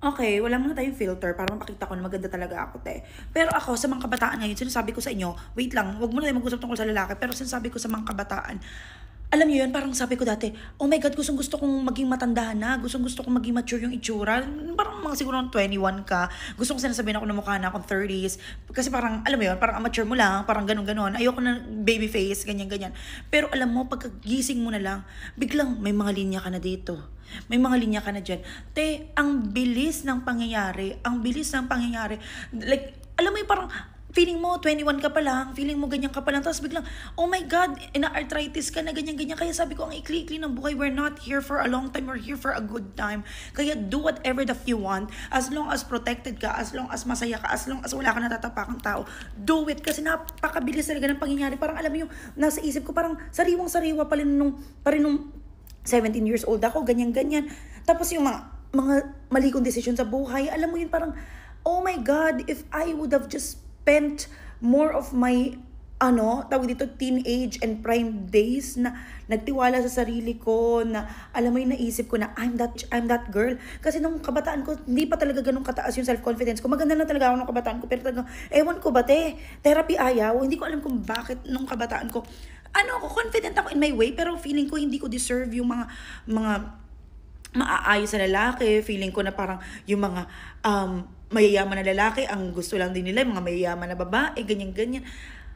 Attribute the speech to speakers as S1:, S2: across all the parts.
S1: Okay, wala muna tayong filter para mapakita ko na maganda talaga ako, te. Pero ako, sa mga kabataan ngayon, sinasabi ko sa inyo, wait lang, wag muna tayo mag-usap tungkol sa lalaki, pero sinasabi ko sa mga kabataan, alam niyo yun, parang sabi ko dati, oh my God, gustong gusto kong maging matanda na, gustong gusto kong maging mature yung itsura. Parang mga siguro ng 21 ka, gusto kong sinasabihin ako na mukha na akong 30s. Kasi parang, alam mo yun, parang amateur mo lang, parang ganun-ganon. Ayoko na baby face, ganyan-ganyan. Pero alam mo, pagkagising mo na lang, biglang may mga linya ka na dito. May mga linya ka na dyan. Te, ang bilis ng pangyayari. Ang bilis ng pangyayari. Like, alam mo yung parang, feeling mo, 21 ka pa lang, feeling mo ganyan ka pa lang, tapos biglang, oh my God, ina-arthritis ka na, ganyan-ganyan. Kaya sabi ko, ang ikli-ikli ng buhay, we're not here for a long time, we're here for a good time. Kaya do whatever the you want, as long as protected ka, as long as masaya ka, as long as wala ka natatapakang tao, do it. Kasi napakabilis talaga ng pangyayari. Parang alam mo yung, nasa isip ko, parang sariwang-sariwa pa rin nung 17 years old ako, ganyan-ganyan. Tapos yung mga mali kong decision sa buhay, alam mo yun, parang, oh my God, if I would have just spent more of my tawag dito, teenage and prime days na nagtiwala sa sarili ko, na alam mo yung naisip ko na I'm that girl. Kasi nung kabataan ko, hindi pa talaga ganun kataas yung self-confidence ko. Maganda na talaga ako nung kabataan ko, pero talagang, ewan ko ba, te, therapy ayaw. Hindi ko alam kung bakit nung kabataan ko, confident ako in my way, pero feeling ko hindi ko deserve yung mga maaayos na lalaki. Feeling ko na parang yung mga mayayaman na lalaki, ang gusto lang din nila, mga mayayaman na babae, ganyan-ganyan.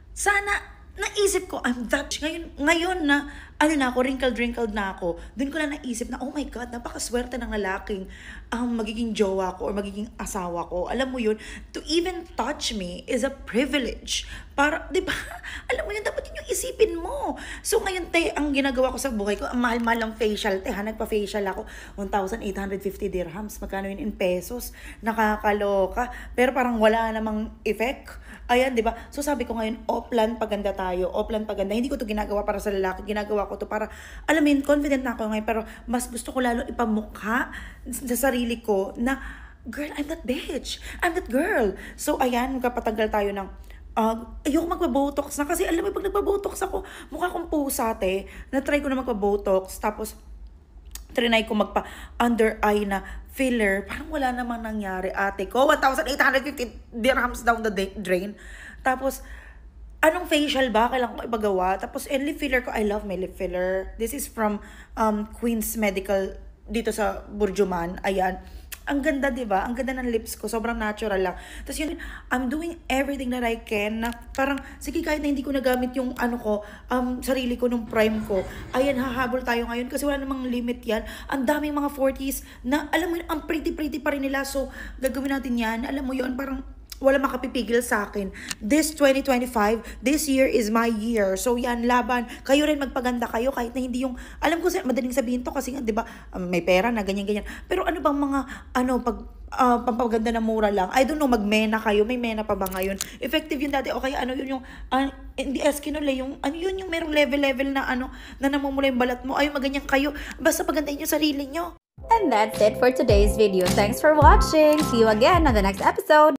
S1: Sana, naisip ko, I'm that, ngayon na, wrinkled na ako, dun ko na naisip na, oh my God, napakaswerte ng lalaking magiging jowa ko or magiging asawa ko. Alam mo yun, to even touch me is a privilege. Para, di ba? Alam mo yun, dapat yun yung isipin mo. So ngayon, te, ang ginagawa ko sa buhay ko, ang mahal-mahal ng facial, te, nagpa-facial ako, 1,850 dirhams. Magkano yun in pesos? Nakakaloka. Pero parang wala namang effect. Ayan, di ba? So sabi ko ngayon, offline paganda tayo, offline paganda. Hindi ko to ginagawa para sa lalaki, ginagawa ko to para, alam mo yun, confident na ako ngayon, pero mas gusto ko lalo ipamukha sa sarili ko na, girl, I'm that bitch. I'm that girl. So ayan, kapatagal tayo ng, ayoko magpa-botox na kasi alam mo, pag nagpa-botox ako, mukha kong pusa, te. Na-try ko na magpa-botox, tapos trinay ko magpa-under eye na filler. Parang wala namang nangyari, ate ko. 1,850 dirhams down the drain. Tapos, anong facial ba? Kailangan ko ipagawa. Tapos, lip filler ko. I love my lip filler. This is from Queen's Medical dito sa Burjuman. Ayan. Ang ganda, di ba? Ang ganda ng lips ko. Sobrang natural lang. Tapos yun, I'm doing everything that I can na parang, sige, kahit na hindi ko nagamit yung sarili ko nung prime ko. Ayan, hahabol tayo ngayon kasi wala namang limit yan. Ang daming mga 40s na, alam mo yun, ang pretty-pretty pa rin nila. So, gagawin natin yan. Alam mo yun, parang, wala makapipigil sa akin. This 2025, this year is my year. So yan, laban. Kayo rin magpaganda kayo kahit na hindi yung, alam ko madaling sabihin to kasi nga, di ba, may pera na, ganyan-ganyan. Pero ano bang mga, pampaganda na mura lang? I don't know, magmena kayo. May mena pa ba ngayon? Effective yun dati. O kaya yun yung, hindi eskinole, yung, yun yung merong level na na namumula yung balat mo. Ay, maganyan kayo. Basta pagandahin yung sarili nyo.
S2: And that's it for today's video. Thanks for watching. See you again on the next episode.